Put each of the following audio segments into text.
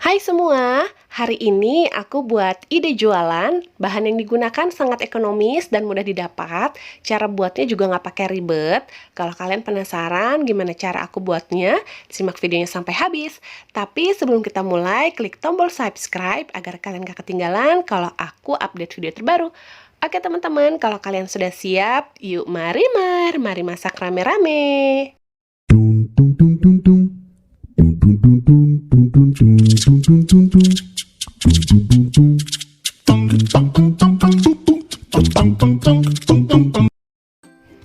Hai semua, hari ini aku buat ide jualan. Bahan yang digunakan sangat ekonomis dan mudah didapat. Cara buatnya juga nggak pakai ribet. Kalau kalian penasaran gimana cara aku buatnya, simak videonya sampai habis. Tapi sebelum kita mulai, klik tombol subscribe agar kalian gak ketinggalan kalau aku update video terbaru. Oke teman-teman, kalau kalian sudah siap, yuk mari masak rame-rame.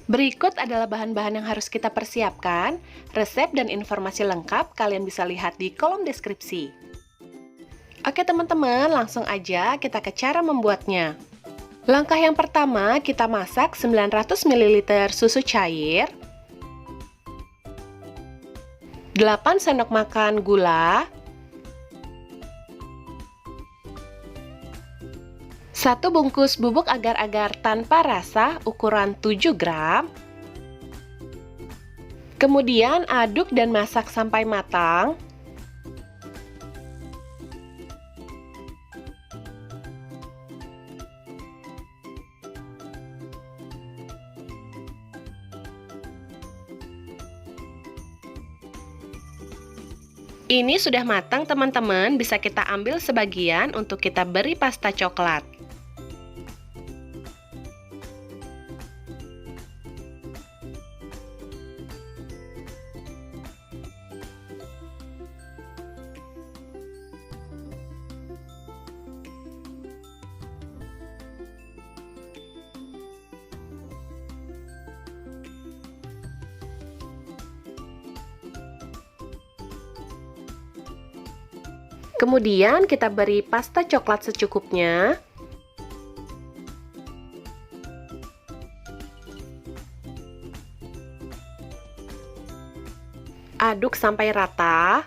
Berikut adalah bahan-bahan yang harus kita persiapkan. Resep dan informasi lengkap kalian bisa lihat di kolom deskripsi. Oke teman-teman, langsung aja kita ke cara membuatnya. Langkah yang pertama, kita masak 900 ml susu cair, 8 sendok makan gula, 1 bungkus bubuk agar-agar tanpa rasa ukuran 7 gram. Kemudian aduk dan masak sampai matang. Ini sudah matang teman-teman, bisa kita ambil sebagian untuk kita beri pasta coklat. Kemudian kita beri pasta coklat secukupnya. Aduk sampai rata.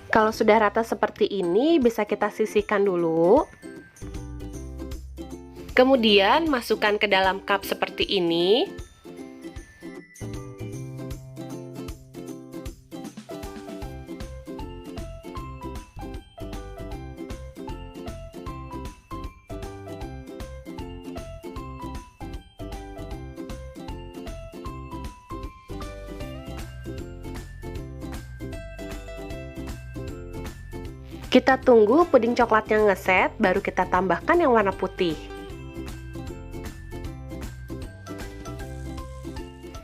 Kalau sudah rata seperti ini, bisa kita sisihkan dulu. Kemudian masukkan ke dalam cup seperti ini. Kita tunggu puding coklatnya ngeset, baru kita tambahkan yang warna putih.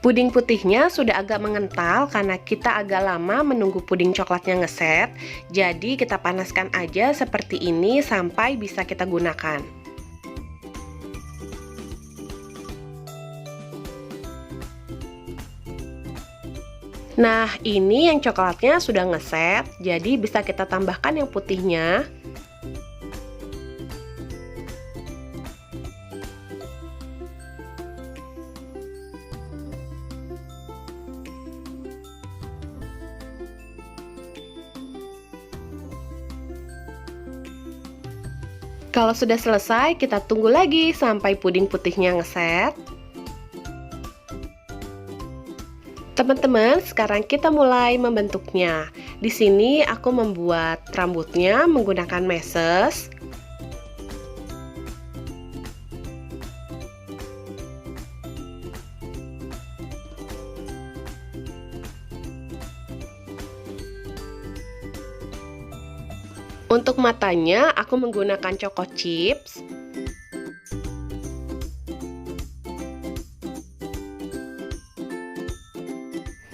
Puding putihnya sudah agak mengental karena kita agak lama menunggu puding coklatnya ngeset. Jadi kita panaskan aja seperti ini sampai bisa kita gunakan. Nah, ini yang coklatnya sudah ngeset, jadi bisa kita tambahkan yang putihnya. Kalau sudah selesai, kita tunggu lagi sampai puding putihnya ngeset. Teman-teman, sekarang kita mulai membentuknya. Di sini aku membuat rambutnya menggunakan meses. Untuk matanya, aku menggunakan choco chips.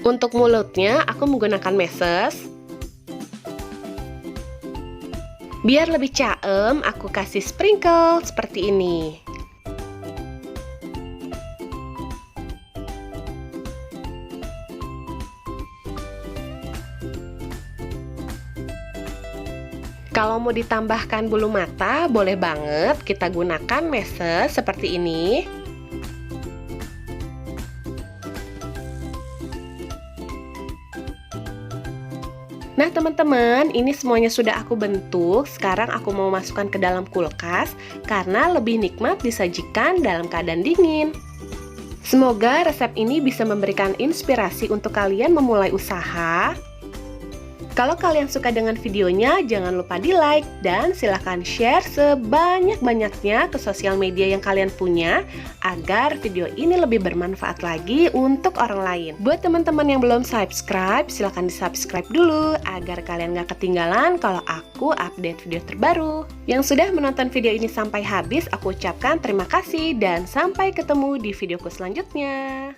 Untuk mulutnya, aku menggunakan meses. Biar lebih caem, aku kasih sprinkle seperti ini. Kalau mau ditambahkan bulu mata, boleh banget kita gunakan meses seperti ini. Nah teman-teman, ini semuanya sudah aku bentuk. Sekarang aku mau masukkan ke dalam kulkas karena lebih nikmat disajikan dalam keadaan dingin. Semoga resep ini bisa memberikan inspirasi untuk kalian memulai usaha. Kalau kalian suka dengan videonya, jangan lupa di like dan silahkan share sebanyak-banyaknya ke sosial media yang kalian punya agar video ini lebih bermanfaat lagi untuk orang lain. Buat teman-teman yang belum subscribe, silahkan di subscribe dulu agar kalian gak ketinggalan kalau aku update video terbaru. Yang sudah menonton video ini sampai habis, aku ucapkan terima kasih dan sampai ketemu di videoku selanjutnya.